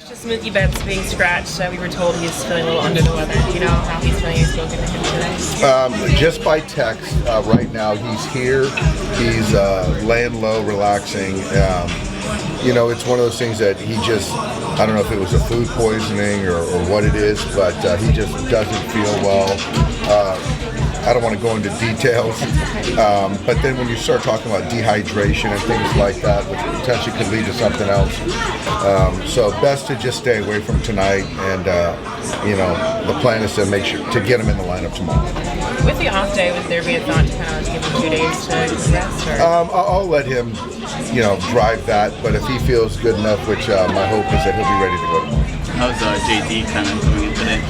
Just Mookie Betts being scratched. We were told he's feeling a little under the weather. Do you know how he's feeling? You've spoken to him today? Just by text. Right now, he's here. He's laying low, relaxing. It's one of those things that he just, I don't know if it was a food poisoning or what it is, but he just doesn't feel well. I don't want to go into details, but then when you start talking about dehydration and things like that, which potentially could lead to something else, so best to just stay away from tonight. And the plan is to make sure to get him in the lineup tomorrow. With the off day, would there be a thought to kind of give him 2 days to rest? Or? I'll let him, drive that. But if he feels good enough, which my hope is that he'll be ready to go tomorrow. How's JD kind of coming in today?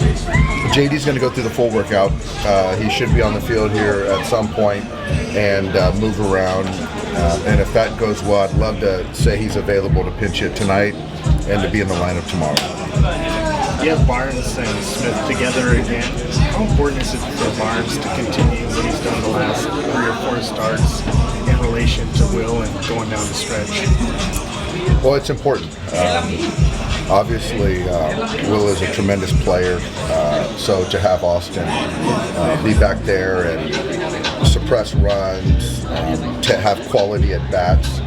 JD's going to go through the full workout. He should be on the field here at some point and move around. And if that goes well, I'd love to say he's available to pinch hit tonight and to be in the lineup tomorrow. You have Barnes and Smith together again. How important is it for Barnes to continue what he's done the last 3 or 4 starts in relation to Will and going down the stretch? Well, it's important. Obviously, Will is a tremendous player, so to have Austin be back there and suppress runs, to have quality at bats,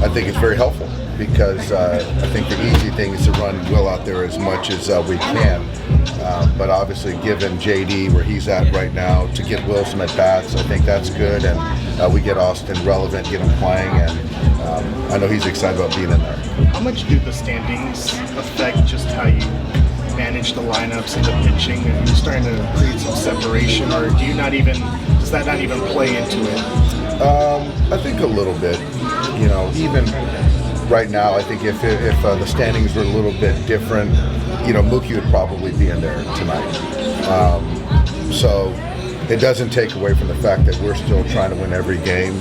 I think it's very helpful because I think the easy thing is to run Will out there as much as we can. But obviously, given JD where he's at right now, to get Will some at bats, I think that's good, and we get Austin relevant, get him playing, and I know he's excited about being in there. How much do the standings affect just how you manage the lineups and the pitching? Are you starting to create some separation, or does that not even play into it? I think a little bit. Even right now, I think if the standings were a little bit different, Mookie would probably be in there tonight. So it doesn't take away from the fact that we're still trying to win every game,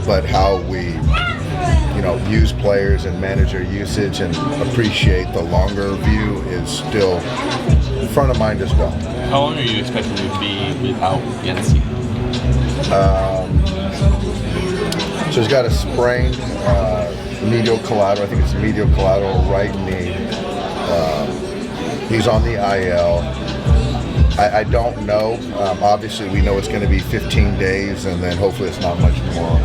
but how we use players and manage their usage and appreciate the longer view is still in front of mind as well. How long are you expecting to be without Yancey? So he's got a sprained medial collateral. I think it's medial collateral right knee. He's on the IL. I don't know. Obviously, we know it's going to be 15 days, and then hopefully it's not much more,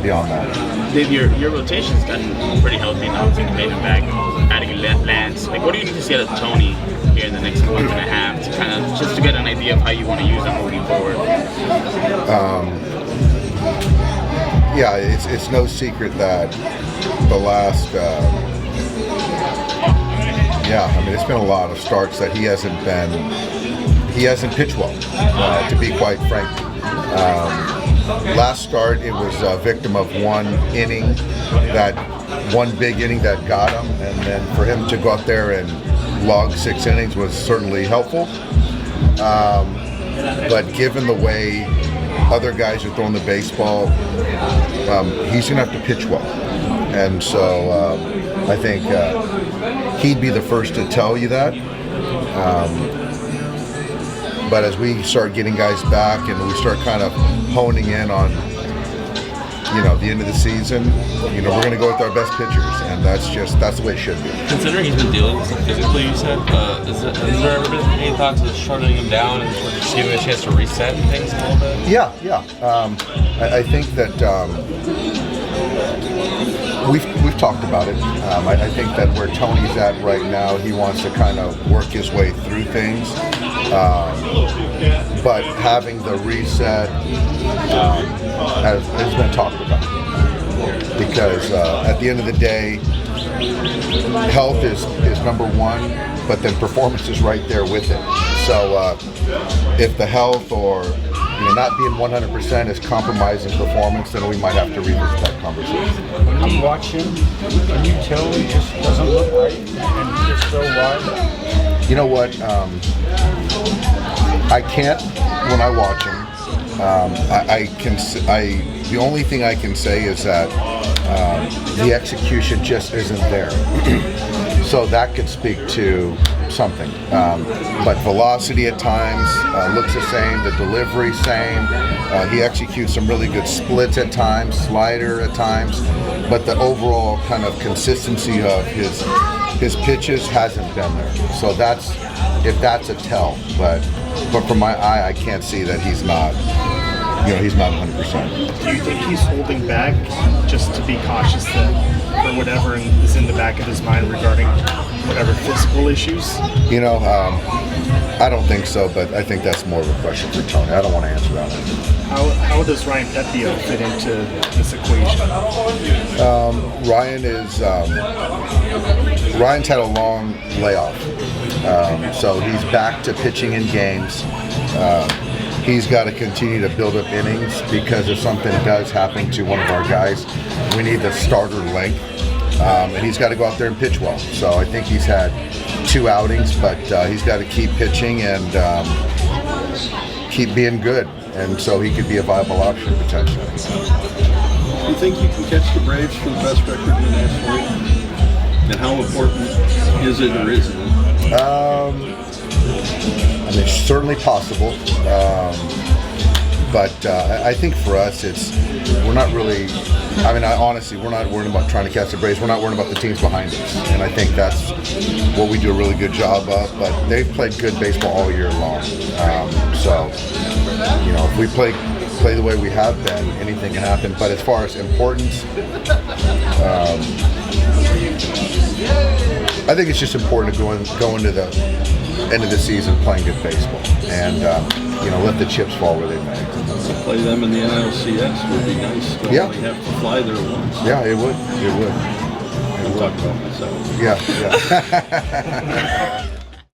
beyond that. Dave, your rotation's gotten pretty healthy now. Since you made him back, adding Lance. What do you need to see out of Tony here in the next month and a half to kind of just to get an idea of how you want to use him moving forward? Yeah, it's no secret that the last. It's been a lot of starts that he hasn't pitched well, to be quite frank. Last start, it was a victim of one big inning that got him, and then for him to go out there and log 6 innings was certainly helpful. But given the way other guys are throwing the baseball, he's going to have to pitch well. And so I think he'd be the first to tell you that. But as we start getting guys back and we start kind of honing in on, the end of the season, we're going to go with our best pitchers, and that's the way it should be. Considering he's been dealing with stuff physically, you said, has there ever been any thoughts of shutting him down and sort of just giving him a chance to reset things a little bit? Yeah. I think that we've talked about it. I think that where Tony's at right now, he wants to kind of work his way through things. But having the reset has been talked about, because at the end of the day, health is number one, but then performance is right there with it. So if the health or not being 100% is compromising performance, then we might have to revisit that conversation. When you watch him, can you tell he just doesn't look right and just so wide? You know what? I can't when I watch him. The only thing I can say is that the execution just isn't there. So that could speak to something. But velocity at times looks the same, the delivery same. He executes some really good splits at times, slider at times, but the overall kind of consistency of his pitches hasn't been there. So if that's a tell, but from my eye, I can't see that he's not. He's not 100%. Do you think he's holding back just to be cautious that for whatever is in the back of his mind regarding whatever physical issues? I don't think so, but I think that's more of a question for Tony. I don't want to answer that one. How does Ryan Pepiot fit into this equation? Ryan's had a long layoff, so he's back to pitching in games. He's got to continue to build up innings because if something does happen to one of our guys, we need the starter length, and he's got to go out there and pitch well. So I think he's had 2 outings, but he's got to keep pitching and keep being good, and so he could be a viable option potentially. Do you think you can catch the Braves for the best record in the National League? And how important is it or isn't it? It's certainly possible, but I think for us, we're not really. Honestly, we're not worried about trying to catch the Braves. We're not worried about the teams behind us, and I think that's what we do a really good job of. But they've played good baseball all year long, so if we play the way we have been, anything can happen. But as far as importance, I think it's just important to go into the end of the season playing good baseball and let the chips fall where they may. Play them in the NLCS would be nice. Don't only have to fly there once. Yeah, it would. I'll talk about myself. Yeah.